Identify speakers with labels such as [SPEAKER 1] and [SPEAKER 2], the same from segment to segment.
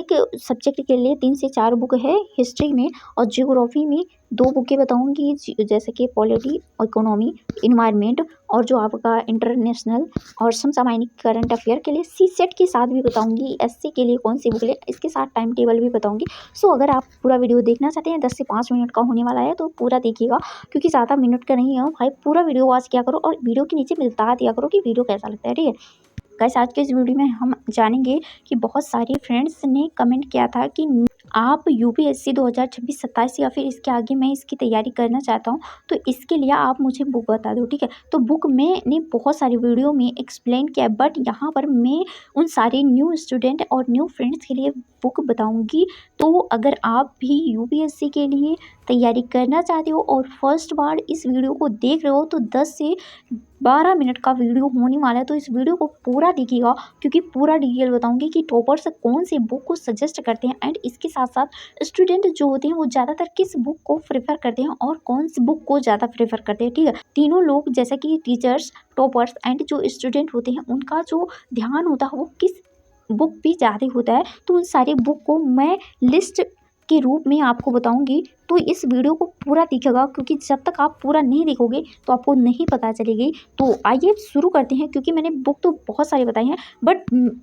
[SPEAKER 1] एक सब्जेक्ट के लिए 3 से 4 बुक है, हिस्ट्री में और ज्योग्राफी में 2 बुकें बताऊंगी, जैसे कि पॉलिटी, इकोनॉमी, इन्वायरमेंट और जो आपका इंटरनेशनल और समसामयिक करंट अफेयर के लिए सी सेट के साथ भी बताऊंगी, एससी के लिए कौन सी बुक ले, इसके साथ टाइम टेबल भी बताऊंगी। सो अगर आप पूरा वीडियो देखना चाहते हैं, 10 से 5 मिनट का होने वाला है, तो पूरा देखिएगा, क्योंकि ज़्यादा मिनट का नहीं है भाई, पूरा वीडियो वॉच किया करो और वीडियो के नीचे बता दिया करो कि वीडियो कैसा लगता है, ठीक है। गाइस, आज के इस वीडियो में हम जानेंगे कि बहुत सारे फ्रेंड्स ने कमेंट किया था कि आप यूपीएससी 2026-27 या फिर इसके आगे मैं इसकी तैयारी करना चाहता हूं, तो इसके लिए आप मुझे बुक बता दो, ठीक है। तो बुक मैंने बहुत सारी वीडियो में एक्सप्लेन किया, बट यहाँ पर मैं उन सारे न्यू स्टूडेंट और न्यू फ्रेंड्स के लिए बुक बताऊंगी। तो अगर आप भी यूपीएससी के लिए तैयारी करना चाहते हो और फर्स्ट बार इस वीडियो को देख रहे हो, तो 10 से 12 मिनट का वीडियो होने वाला है, तो इस वीडियो को पूरा देखिएगा, क्योंकि पूरा डिटेल बताऊंगी कि टॉपर्स कौन से बुक को सजेस्ट करते हैं एंड इसके साथ साथ स्टूडेंट जो होते हैं वो ज़्यादातर किस बुक को प्रेफर करते हैं और कौन सी बुक को ज़्यादा प्रेफर करते हैं, ठीक है। तीनों लोग जैसे कि टीचर्स, टॉपर्स एंड जो स्टूडेंट होते हैं, उनका जो ध्यान होता है वो किस बुक पे ज़्यादा होता है, तो उन सारे बुक को मैं लिस्ट के रूप में आपको बताऊंगी। तो इस वीडियो को पूरा देखिएगा, क्योंकि जब तक आप पूरा नहीं देखोगे तो आपको नहीं पता चलेगी। तो आइए शुरू करते हैं, क्योंकि मैंने बुक तो बहुत सारी बताई हैं, बट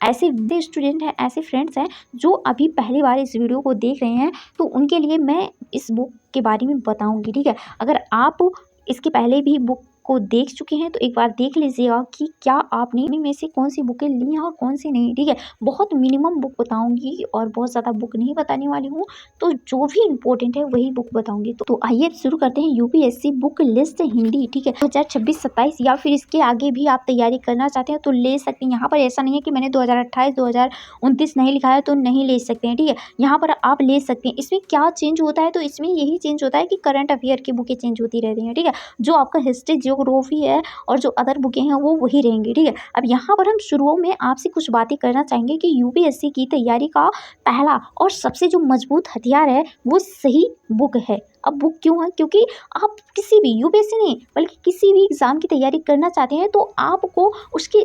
[SPEAKER 1] ऐसे भी स्टूडेंट हैं, ऐसे फ्रेंड्स हैं जो अभी पहली बार इस वीडियो को देख रहे हैं, तो उनके लिए मैं इस बुक के बारे में बताऊंगी, ठीक है। अगर आप इसके पहले भी बुक को देख चुके हैं तो एक बार देख लीजिएगा कि क्या आपने में से कौन सी बुकें ली हैं और कौन सी नहीं, ठीक है। बहुत मिनिमम बुक बताऊंगी और बहुत ज़्यादा बुक नहीं बताने वाली हूँ, तो जो भी इम्पोर्टेंट है वही बुक बताऊंगी। तो आइए शुरू करते हैं। यूपीएससी बुक लिस्ट हिंदी, ठीक है, 2026-27 या फिर इसके आगे भी आप तैयारी करना चाहते हैं तो ले सकते हैं। यहाँ पर ऐसा नहीं है कि मैंने 2028-2029 नहीं लिखा है तो नहीं ले सकते हैं, ठीक है। यहाँ पर आप ले सकते हैं। इसमें क्या चेंज होता है, तो इसमें यही चेंज होता है कि करंट अफेयर की बुकें चेंज होती रहती हैं, ठीक है। जो आपका हिस्ट्री, ज्योग्राफी है और जो अदर बुकें हैं वो वही रहेंगी, ठीक है। अब यहाँ पर हम शुरू में आपसे कुछ बातें करना चाहेंगे कि यूपीएससी की तैयारी का पहला और सबसे जो मजबूत हथियार है वो सही बुक है। अब बुक क्यों है, क्योंकि आप किसी भी यूपीएससी नहीं बल्कि किसी भी एग्जाम की तैयारी करना चाहते हैं, तो आपको उसके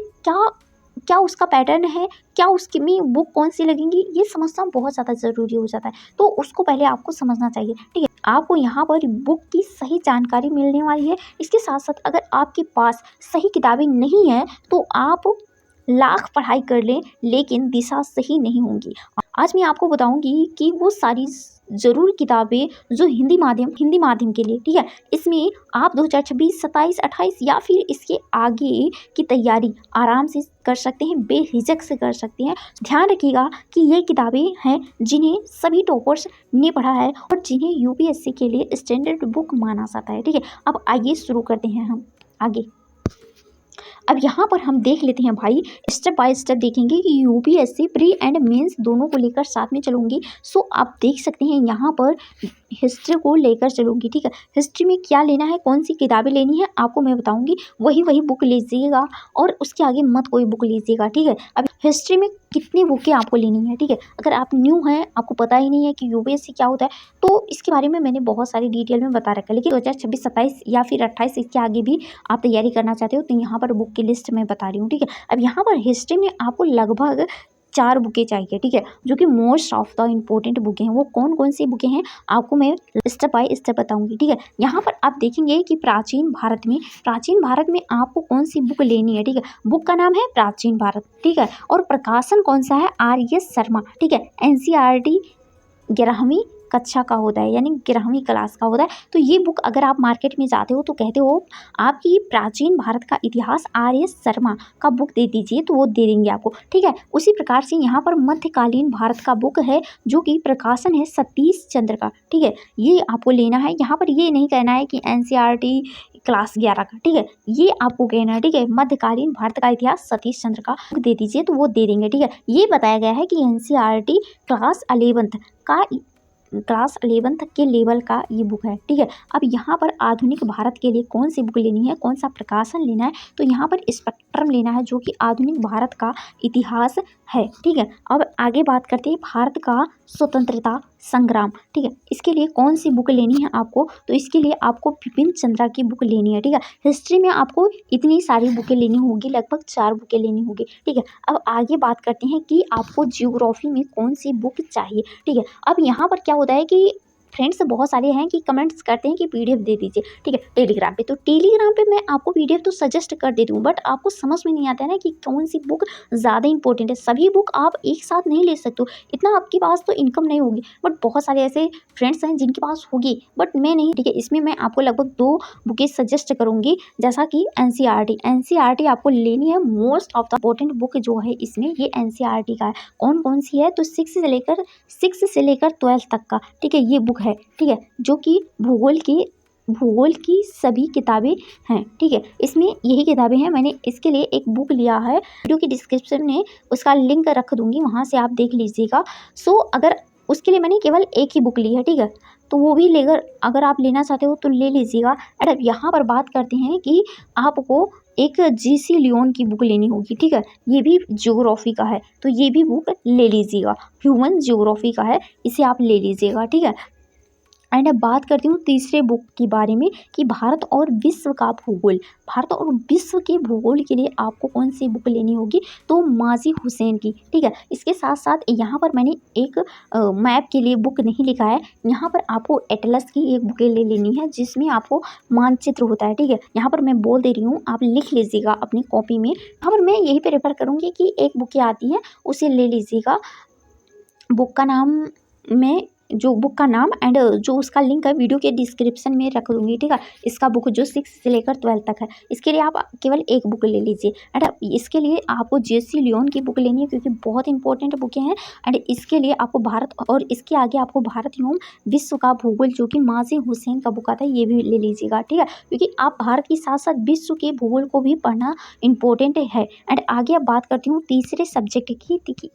[SPEAKER 1] क्या उसका पैटर्न है, क्या उसकी में बुक कौन सी लगेंगी, ये समझना बहुत ज़्यादा ज़रूरी हो जाता है। तो उसको पहले आपको समझना चाहिए, ठीक है। आपको यहाँ पर बुक की सही जानकारी मिलने वाली है। इसके साथ साथ अगर आपके पास सही किताबें नहीं है तो आप लाख पढ़ाई कर लें, लेकिन दिशा सही नहीं होंगी। आज मैं आपको बताऊंगी कि वो सारी ज़रूर किताबें जो हिंदी माध्यम के लिए, ठीक है। इसमें आप 2026, 27, 28 या फिर इसके आगे की तैयारी आराम से कर सकते हैं, बेहिचक से कर सकते हैं। ध्यान रखिएगा कि ये किताबें हैं जिन्हें सभी टॉपर्स ने पढ़ा है और जिन्हें यूपीएससी के लिए स्टैंडर्ड बुक माना जाता है, ठीक है। अब आइए शुरू करते हैं हम आगे। अब यहाँ पर हम देख लेते हैं भाई, स्टेप बाय स्टेप देखेंगे कि यूपीएससी प्री एंड मेंस दोनों को लेकर साथ में चलूँगी। सो आप देख सकते हैं यहाँ पर हिस्ट्री को लेकर चलूँगी, ठीक है। हिस्ट्री में क्या लेना है, कौन सी किताबें लेनी है, आपको मैं बताऊँगी। वही बुक लीजिएगा और उसके आगे मत कोई बुक लीजिएगा, ठीक है। अब हिस्ट्री में कितनी बुकें आपको लेनी है, ठीक है। अगर आप न्यू हैं, आपको पता ही नहीं है कि यूपीएससी क्या होता है, तो इसके बारे में मैंने बहुत सारी डिटेल में बता रखा है। लेकिन 2026-27 या फिर 28 इसके आगे भी आप तैयारी करना चाहते हो तो यहाँ पर बुक की लिस्ट मैं बता रही हूँ, ठीक है। अब यहाँ पर हिस्ट्री में आपको लगभग 4 बुकें चाहिए, ठीक है, जो कि मोस्ट ऑफ द इम्पोर्टेंट बुकें हैं। वो कौन कौन सी बुकें हैं आपको मैं स्टेप बाय स्टेप बताऊंगी, ठीक है। यहाँ पर आप देखेंगे कि प्राचीन भारत में आपको कौन सी बुक लेनी है, ठीक है। बुक का नाम है प्राचीन भारत, ठीक है, और प्रकाशन कौन सा है, आर.एस. शर्मा, ठीक है। एनसीईआरटी 11वीं कक्षा का होता है, यानी 11वीं क्लास का होता है। तो ये बुक अगर आप मार्केट में जाते हो तो कहते हो आपकी प्राचीन भारत का इतिहास आर.एस. शर्मा का बुक दे दीजिए, तो वो दे देंगे आपको, ठीक है। उसी प्रकार से यहाँ पर मध्यकालीन भारत का बुक है जो कि प्रकाशन है सतीश चंद्र का, ठीक है। ये आपको लेना है। यहाँ पर ये नहीं कहना है कि एनसीईआरटी क्लास 11 का, ठीक है, ये आपको कहना है, ठीक है। मध्यकालीन भारत का इतिहास सतीश चंद्र का बुक दे दीजिए, तो वो दे देंगे, ठीक है। ये बताया गया है कि एनसीईआरटी क्लास 11th के लेवल का ये बुक है, ठीक है। अब यहाँ पर आधुनिक भारत के लिए कौन सी बुक लेनी है, कौन सा प्रकाशन लेना है, तो यहाँ पर स्पेक्ट्रम लेना है जो कि आधुनिक भारत का इतिहास है, ठीक है। अब आगे बात करते हैं भारत का स्वतंत्रता संग्राम, ठीक है। इसके लिए कौन सी बुक लेनी है आपको, तो इसके लिए आपको बिपिन चंद्रा की बुक लेनी है, ठीक है। हिस्ट्री में आपको इतनी सारी बुकें लेनी होगी, लगभग 4 बुकें लेनी होगी, ठीक है। अब आगे बात करते हैं कि आपको जियोग्राफी में कौन सी बुक चाहिए, ठीक है। अब यहाँ पर क्या होता है कि फ्रेंड्स बहुत सारे हैं कि कमेंट्स करते हैं कि पीडीएफ दे दीजिए, ठीक है, टेलीग्राम पे। तो टेलीग्राम पे मैं आपको पीडीएफ तो सजेस्ट कर देती हूँ, बट आपको समझ में नहीं आता है ना कि कौन सी बुक ज़्यादा इंपॉर्टेंट है। सभी बुक आप एक साथ नहीं ले सकते हो, इतना आपके पास तो इनकम नहीं होगी, बट बहुत सारे ऐसे फ्रेंड्स हैं जिनके पास होगी, बट मैं नहीं, ठीक है। इसमें मैं आपको लगभग 2 बुकें सजेस्ट करूँगी, जैसा कि एनसीईआरटी आपको लेनी है। Most of the important book जो है इसमें ये एनसीईआरटी का है। कौन कौन सी है, तो 6 से लेकर 12 तक का, ठीक है, ये बुक है, ठीक है, जो कि भूगोल की सभी किताबें हैं, ठीक है। इसमें यही किताबें हैं। मैंने इसके लिए एक बुक लिया है, वीडियो की डिस्क्रिप्शन में उसका लिंक रख दूंगी, वहाँ से आप देख लीजिएगा। अगर उसके लिए मैंने केवल एक ही बुक ली है, ठीक है, तो वो भी लेकर अगर आप लेना चाहते हो तो ले लीजिएगा। और अब यहाँ पर बात करते हैं कि आपको एक जीसी लियोन की बुक लेनी होगी, ठीक है, ये भी ज्योग्राफी का है, तो ये भी बुक ले लीजिएगा। ह्यूमन ज्योग्राफी का है, इसे आप ले लीजिएगा, ठीक है। एंड अब बात करती हूँ तीसरे बुक के बारे में कि भारत और विश्व का भूगोल। भारत और विश्व के भूगोल के लिए आपको कौन सी बुक लेनी होगी, तो माजी हुसैन की, ठीक है। इसके साथ साथ यहाँ पर मैंने एक मैप के लिए बुक नहीं लिखा है, यहाँ पर आपको एटलस की एक बुक ले लेनी है, जिसमें आपको मानचित्र होता है, ठीक है। यहाँ पर मैं बोल दे रही हूँ, आप लिख लीजिएगा अपनी कॉपी में। यहाँ पर मैं यही पे रेफर करूँगी कि एक बुक आती है, उसे ले लीजिएगा। बुक का नाम मैं जो बुक का नाम एंड जो उसका लिंक है वीडियो के डिस्क्रिप्शन में रख दूँगी, ठीक है। इसका बुक जो 6 से लेकर 12 तक है, इसके लिए आप केवल एक बुक ले लीजिए। एंड इसके लिए आपको जेसी लियोन की बुक लेनी है, क्योंकि बहुत इंपॉर्टेंट बुकें हैं। एंड इसके लिए आपको भारत और इसके आगे आपको भारत एवं विश्व का भूगोल जो कि माजी हुसैन का बुक आता है, ये भी ले लीजिएगा, ठीक है, क्योंकि आप भारत के साथ साथ विश्व के भूगोल को भी पढ़ना इंपॉर्टेंट है। एंड आगे अब बात करती हूँ तीसरे सब्जेक्ट की कि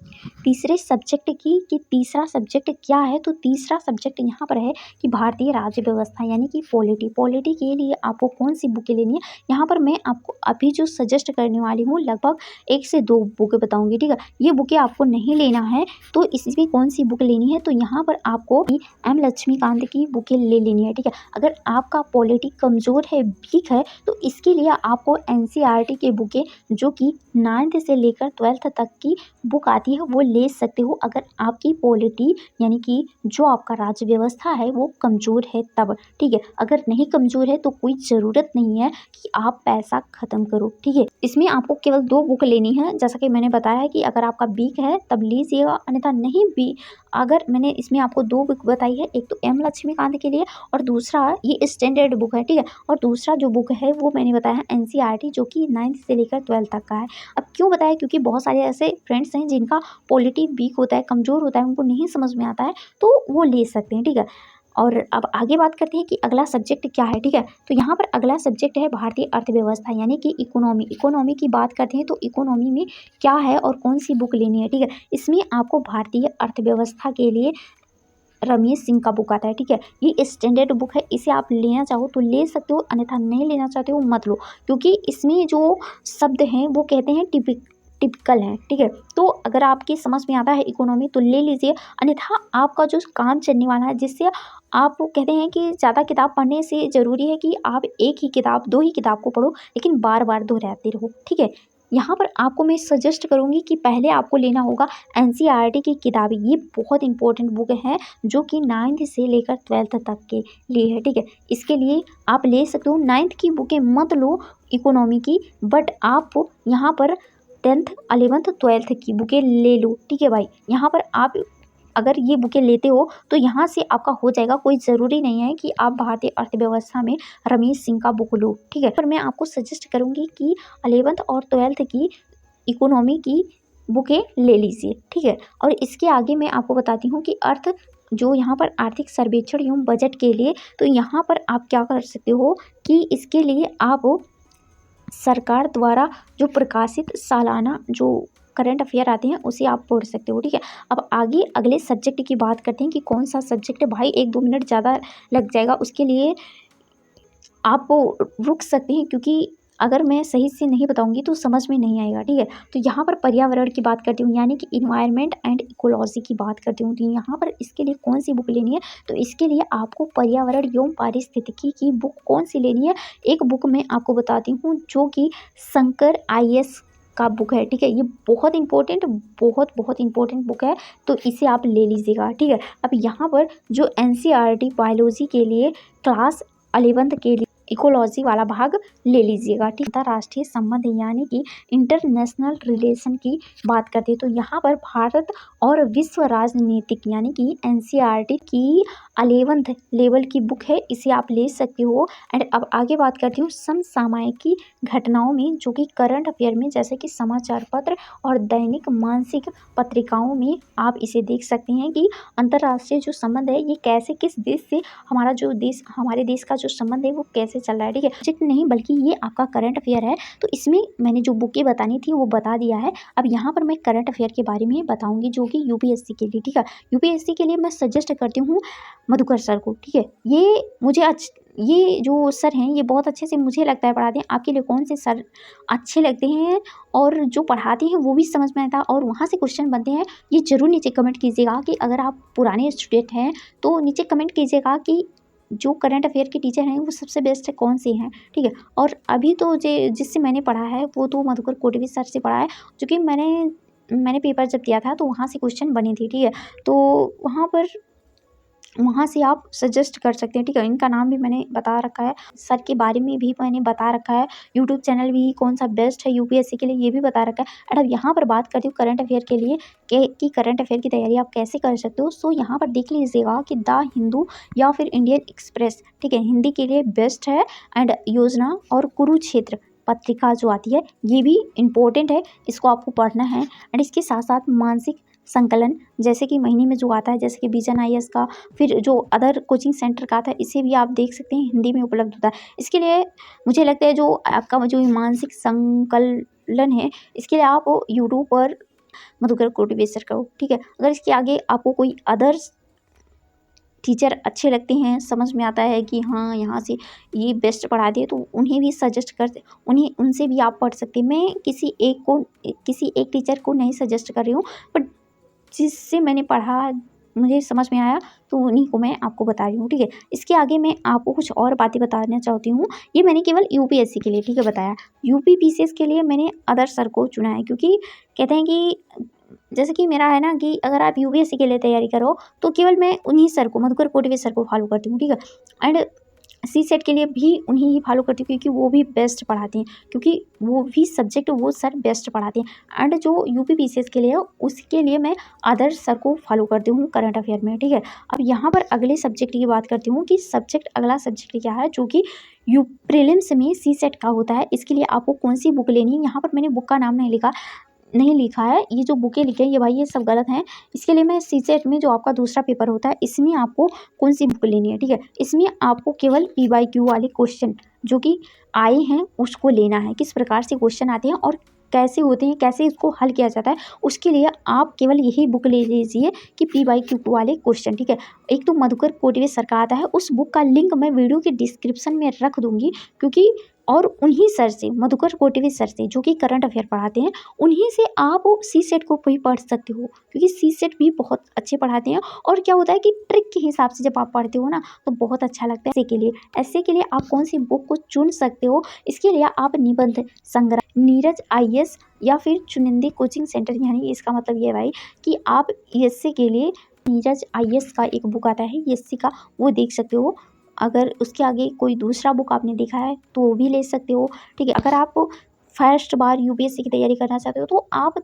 [SPEAKER 1] तीसरा सब्जेक्ट क्या है, तो तीसरा सब्जेक्ट यहाँ पर है कि भारतीय राज्य व्यवस्था, यानी कि पॉलिटी के लिए आपको कौन सी बुकें लेनी है। यहाँ पर मैं आपको अभी जो सजेस्ट करने वाली हूँ लगभग 1 से 2 बुकें बताऊंगी, ठीक है। ये बुकें आपको नहीं लेना है, तो इसमें कौन सी बुक लेनी है, तो यहाँ पर आपको एम लक्ष्मीकांत की बुकें ले लेनी है, ठीक है। अगर आपका पॉलिटी कमज़ोर है, वीक है, तो इसके लिए आपको एनसीईआरटी के बुकें जो कि 9th से लेकर 12th तक की बुक आती है वो ले सकते हो, अगर आपकी पॉलिटी यानी कि जो आपका राज्य व्यवस्था है वो कमज़ोर है तब, ठीक है। अगर नहीं कमज़ोर है तो कोई ज़रूरत नहीं है कि आप पैसा ख़त्म करो, ठीक है। इसमें आपको केवल 2 बुक लेनी है, जैसा कि मैंने बताया है कि अगर आपका वीक है तब लीजिएगा, अन्यथा नहीं भी। अगर मैंने इसमें आपको 2 बुक बताई है, एक तो एम लक्ष्मीकांत के लिए और दूसरा ये स्टैंडर्ड बुक है, ठीक है। और दूसरा जो बुक है वो मैंने बताया है एनसीईआरटी, जो कि 9th से लेकर 12th तक का है। अब क्यों बताया, क्योंकि बहुत सारे ऐसे फ्रेंड्स हैं जिनका पॉलिटी वीक होता है, कमज़ोर होता है, उनको नहीं समझ में आता है, तो वो ले सकते हैं, ठीक है। और अब आगे बात करते हैं कि अगला सब्जेक्ट क्या है, ठीक है। तो यहाँ पर अगला सब्जेक्ट है भारतीय अर्थव्यवस्था, यानी कि इकोनॉमी की बात करते हैं, तो इकोनॉमी में क्या है और कौन सी बुक लेनी है, ठीक है। इसमें आपको भारतीय अर्थव्यवस्था के लिए रमेश सिंह का बुक आता है, ठीक है। ये स्टैंडर्ड बुक है, इसे आप लेना चाहो तो ले सकते हो, अन्यथा नहीं लेना चाहते हो मत लो, क्योंकि इसमें जो शब्द हैं वो कहते हैं टिपिकल है, ठीक है। तो अगर आपकी समझ में आता है इकोनॉमी तो ले लीजिए, अन्यथा आपका जो काम चलने वाला है, जिससे आप कहते हैं कि ज़्यादा किताब पढ़ने से ज़रूरी है कि आप एक ही किताब 2 ही किताब को पढ़ो, लेकिन बार बार दोहराते रहो, ठीक है। यहाँ पर आपको मैं सजेस्ट करूँगी कि पहले आपको लेना होगा एनसीईआरटी की किताबें, ये बहुत इंपॉर्टेंट बुक है जो कि 9th से लेकर 12th तक के लिए है, ठीक है। इसके लिए आप ले सकते हो, 9th की बुकें मत लो इकोनॉमी की, बट आप यहाँ पर 10th 11th 12th की बुकें ले लो, ठीक है भाई। यहाँ पर आप अगर ये बुकें लेते हो तो यहाँ से आपका हो जाएगा, कोई ज़रूरी नहीं है कि आप भारतीय अर्थव्यवस्था में रमेश सिंह का बुक लो, ठीक है। पर मैं आपको सजेस्ट करूँगी कि 11th और 12th की इकोनॉमी की बुकें ले लीजिए, ठीक है। और इसके आगे मैं आपको बताती हूँ कि जो यहाँ पर आर्थिक सर्वेक्षण एवं बजट के लिए, तो यहाँ पर आप क्या कर सकते हो कि इसके लिए आप सरकार द्वारा जो प्रकाशित सालाना जो करंट अफेयर आते हैं उसे आप पढ़ सकते हो, ठीक है। अब आगे अगले सब्जेक्ट की बात करते हैं कि कौन सा सब्जेक्ट है। भाई 1-2 मिनट ज़्यादा लग जाएगा, उसके लिए आप रुक सकते हैं, क्योंकि अगर मैं सही से नहीं बताऊंगी तो समझ में नहीं आएगा, ठीक है। तो यहाँ पर पर्यावरण की बात करती हूँ, यानी कि इन्वायरमेंट एंड इकोलॉजी की बात करती हूँ। तो यहाँ पर इसके लिए कौन सी बुक लेनी है, तो इसके लिए आपको पर्यावरण एवं पारिस्थितिकी की बुक कौन सी लेनी है, एक बुक मैं आपको बताती हूँ जो कि शंकर IAS का बुक है, ठीक है। ये बहुत इंपॉर्टेंट, बहुत बहुत इंपॉर्टेंट बुक है, तो इसे आप ले लीजिएगा, ठीक है। अब यहाँ पर जो NCERT बायोलॉजी के लिए क्लास 11th के लिए इकोलॉजी वाला भाग ले लीजिएगा, ठीक। अंतर्राष्ट्रीय संबंध यानी कि इंटरनेशनल रिलेशन की बात करते हैं, तो यहाँ पर भारत और विश्व राजनीतिक यानी कि NCERT की 11th लेवल की बुक है, इसे आप ले सकते हो। एंड अब आगे बात करती हूँ समसामयिकी घटनाओं में, जो कि करंट अफेयर में, जैसे कि समाचार पत्र और दैनिक मासिक पत्रिकाओं में आप इसे देख सकते हैं कि अंतर्राष्ट्रीय जो संबंध है ये कैसे, किस देश से हमारा जो देश, हमारे देश का जो संबंध है वो कैसे चल रहा है, ठीक है। प्रोजेक्ट नहीं बल्कि ये आपका करंट अफेयर है, तो इसमें मैंने जो बुकें बतानी थी वो बता दिया है। अब यहाँ पर मैं करंट अफेयर के बारे में बताऊंगी जो कि UPSC के लिए, ठीक है। UPSC के लिए मैं सजेस्ट करती हूँ मधुकर सर को, ठीक है। ये जो सर हैं ये बहुत अच्छे से मुझे लगता है पढ़ाते हैं। आपके लिए कौन से सर अच्छे लगते हैं और जो पढ़ाते हैं वो भी समझ में आता है और वहाँ से क्वेश्चन बनते हैं, ये जरूर नीचे कमेंट कीजिएगा कि अगर आप पुराने स्टूडेंट हैं तो नीचे कमेंट कीजिएगा कि जो करंट अफेयर के टीचर हैं वो सबसे बेस्ट है कौन से हैं, ठीक है। और अभी तो जिससे मैंने पढ़ा है वो तो मधुकर कोटवी सर से पढ़ा है, जो कि मैंने पेपर जब दिया था तो वहाँ से क्वेश्चन बने थे, ठीक है। तो वहाँ से आप सजेस्ट कर सकते हैं, ठीक है। इनका नाम भी मैंने बता रखा है, सर के बारे में भी मैंने बता रखा है, यूट्यूब चैनल भी कौन सा बेस्ट है UPSC के लिए ये भी बता रखा है। और अब यहाँ पर बात करती हूँ करंट अफेयर के लिए कि करंट अफेयर की तैयारी आप कैसे कर सकते हो। सो यहाँ पर देख लीजिएगा कि द हिंदू या फिर इंडियन एक्सप्रेस, ठीक है, हिंदी के लिए बेस्ट है। एंड योजना और कुरुक्षेत्र पत्रिका जो आती है ये भी इम्पोर्टेंट है, इसको आपको पढ़ना है। एंड इसके साथ साथ मानसिक संकलन जैसे कि महीने में जो आता है, जैसे कि विजन IAS का, फिर जो अदर कोचिंग सेंटर का आता है, इसे भी आप देख सकते हैं, हिंदी में उपलब्ध होता है। इसके लिए मुझे लगता है जो आपका जो मानसिक संकलन है इसके लिए आप यूट्यूब पर मधुकर कोटवी सर करो, ठीक है। अगर इसके आगे आपको कोई अदर्स टीचर अच्छे लगते हैं, समझ में आता है कि हाँ यहाँ से ये बेस्ट पढ़ाते हैं, तो उन्हें भी सजेस्ट करते, उनसे भी आप पढ़ सकते हैं। मैं किसी एक टीचर को नहीं सजेस्ट कर रही हूँ, बट जिससे मैंने पढ़ा मुझे समझ में आया तो उन्हीं को मैं आपको बता रही हूँ, ठीक है। इसके आगे मैं आपको कुछ और बातें बताना चाहती हूँ। ये मैंने केवल UPSC के लिए, ठीक है, बताया। UPPCS के लिए मैंने अदर सर को चुना है, क्योंकि कहते हैं कि जैसे कि मेरा है ना कि अगर आप UPSC के लिए तैयारी करो तो केवल मैं उन्हीं सर को, मधुकर कोटवी सर को फॉलो करती हूँ, ठीक है। एंड CSET के लिए भी उन्हीं ही फॉलो करती हूँ, क्योंकि वो भी बेस्ट पढ़ाते हैं, क्योंकि वो भी सब्जेक्ट वो सर बेस्ट पढ़ाते हैं। एंड जो UPPCS के लिए उसके लिए मैं अदर सर को फॉलो करती हूँ करंट अफेयर में, ठीक है। अब यहाँ पर अगले सब्जेक्ट की बात करती हूँ कि अगला सब्जेक्ट क्या है, जो कि प्रीलिम्स में CSET का होता है। इसके लिए आपको कौन सी बुक लेनी है, यहाँ पर मैंने बुक का नाम नहीं लिखा है, ये जो बुकें लिखे हैं ये भाई ये सब गलत हैं। इसके लिए मैं CSET में जो आपका दूसरा पेपर होता है इसमें आपको कौन सी बुक लेनी है, ठीक है। इसमें आपको केवल PYQ वाले क्वेश्चन जो कि आए हैं उसको लेना है, किस प्रकार से क्वेश्चन आते हैं और कैसे होते हैं, कैसे इसको हल किया जाता है, उसके लिए आप केवल यही बुक ले लीजिए कि PYQ वाले क्वेश्चन, ठीक है। एक तो मधुकर कोटवी सर का आता है, उस बुक का लिंक मैं वीडियो के डिस्क्रिप्शन में रख दूंगी, क्योंकि और उन्हीं सर से, मधुकर कोटवी सर से जो कि करंट अफेयर पढ़ाते हैं, उन्हीं से आप CSET को भी पढ़ सकते हो, क्योंकि CSET भी बहुत अच्छे पढ़ाते हैं। और क्या होता है कि ट्रिक के हिसाब से जब आप पढ़ते हो ना तो बहुत अच्छा लगता है। ऐसे के लिए आप कौन सी बुक को चुन सकते हो, इसके लिए आप निबंध संग्रह नीरज IAS या फिर चुनिंदे कोचिंग सेंटर, यानी इसका मतलब ये भाई कि आप ESC के लिए नीरज IAS का एक बुक आता है ESC का, वो देख सकते हो। अगर उसके आगे कोई दूसरा बुक आपने देखा है तो वो भी ले सकते हो, ठीक है। अगर आप फर्स्ट बार UPSC की तैयारी करना चाहते हो तो आप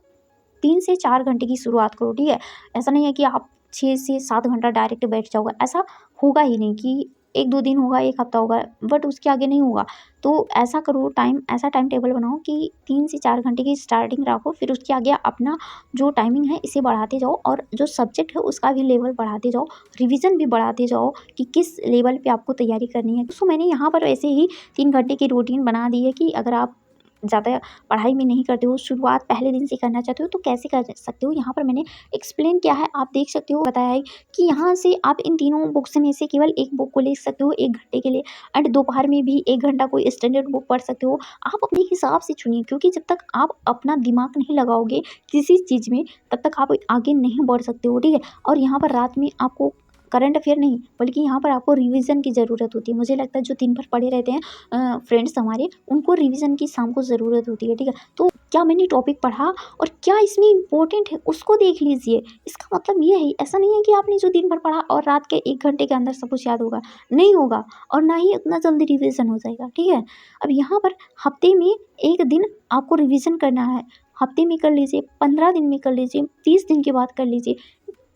[SPEAKER 1] 3 से 4 घंटे की शुरुआत करो, ठीक है। ऐसा नहीं है कि आप 6 से 7 घंटा डायरेक्ट बैठ जाओगे, ऐसा होगा ही नहीं कि 1-2 दिन होगा, 1 हफ्ता होगा, बट उसके आगे नहीं होगा। तो ऐसा करो, ऐसा टाइम टेबल बनाओ कि 3 से 4 घंटे की स्टार्टिंग रखो, फिर उसके आगे अपना जो टाइमिंग है इसे बढ़ाते जाओ और जो सब्जेक्ट है उसका भी लेवल बढ़ाते जाओ, रिवीजन भी बढ़ाते जाओ कि किस लेवल पे आपको तैयारी करनी है। तो मैंने यहाँ पर ऐसे ही 3 घंटे की रूटीन बना दी है कि अगर आप ज़्यादा पढ़ाई में नहीं करते हो, शुरुआत पहले दिन से करना चाहते हो तो कैसे कर सकते हो। यहाँ पर मैंने एक्सप्लेन किया है, आप देख सकते हो, बताया है कि यहाँ से आप इन तीनों बुक्स में से केवल एक बुक को ले सकते हो 1 घंटे के लिए एंड दोपहर में भी 1 घंटा कोई स्टैंडर्ड बुक पढ़ सकते हो। आप अपने हिसाब से चुनिए, क्योंकि जब तक आप अपना दिमाग नहीं लगाओगे किसी चीज़ में तब तक आप आगे नहीं बढ़ सकते हो, ठीक है। और यहाँ पर रात में आपको करंट अफेयर नहीं बल्कि यहाँ पर आपको रिवीजन की ज़रूरत होती है। मुझे लगता है जो दिन भर पढ़े रहते हैं फ्रेंड्स हमारे, उनको रिवीजन की शाम को ज़रूरत होती है, ठीक है। तो क्या मैंने टॉपिक पढ़ा और क्या इसमें इम्पोर्टेंट है उसको देख लीजिए। इसका मतलब ये है, ऐसा नहीं है कि आपने जो दिन भर पढ़ा और रात के 1 घंटे के अंदर सब कुछ याद होगा, नहीं होगा और ना ही उतना जल्दी रिवीजन हो जाएगा, ठीक है। अब यहाँ पर हफ्ते में 1 दिन आपको रिवीजन करना है, हफ्ते में कर लीजिए, 15 दिन में कर लीजिए, 30 दिन के बाद कर लीजिए,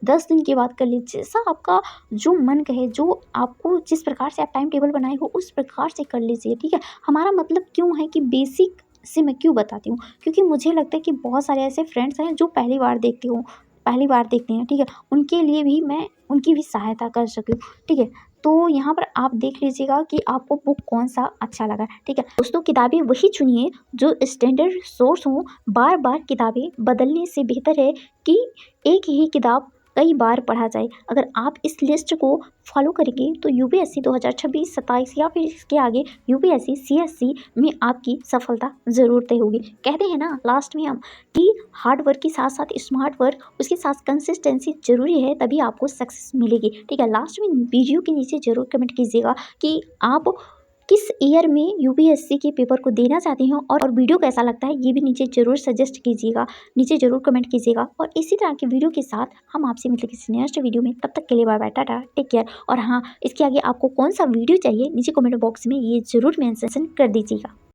[SPEAKER 1] 10 दिन के बाद कर लीजिए, जैसा आपका जो मन कहे, जो आपको जिस प्रकार से आप टाइम टेबल बनाए हो उस प्रकार से कर लीजिए, ठीक है। हमारा मतलब क्यों है कि बेसिक से मैं क्यों बताती हूँ, क्योंकि मुझे लगता है कि बहुत सारे ऐसे फ्रेंड्स हैं जो पहली बार देखते हैं, ठीक है। उनके लिए भी मैं उनकी भी सहायता कर सकूँ, ठीक है। तो यहाँ पर आप देख लीजिएगा कि आपको बुक कौन सा अच्छा लगा, ठीक है। दोस्तों किताबें वही चुनिए जो स्टैंडर्ड सोर्स हो, बार बार किताबें बदलने से बेहतर है कि एक ही किताब कई बार पढ़ा जाए। अगर आप इस लिस्ट को फॉलो करेंगे तो यूपीएससी 2026-27 या फिर इसके आगे यूपीएससी सीएससी में आपकी सफलता ज़रूर तय होगी। कहते हैं ना लास्ट में हम कि हार्ड वर्क के साथ साथ स्मार्ट वर्क, उसके साथ कंसिस्टेंसी ज़रूरी है, तभी आपको सक्सेस मिलेगी, ठीक है। लास्ट में वीडियो के नीचे ज़रूर कमेंट कीजिएगा कि आप किस ईयर में यूपीएससी के पेपर को देना चाहते हैं और वीडियो कैसा लगता है ये भी नीचे ज़रूर सजेस्ट कीजिएगा, नीचे ज़रूर कमेंट कीजिएगा। और इसी तरह की वीडियो के साथ हम आपसे मिलते किसी नेक्स्ट वीडियो में, तब तक के लिए बाय बाय, टाटा, टेक केयर। और हाँ, इसके आगे आपको कौन सा वीडियो चाहिए नीचे कमेंट बॉक्स में ये ज़रूर मेंशन कर दीजिएगा।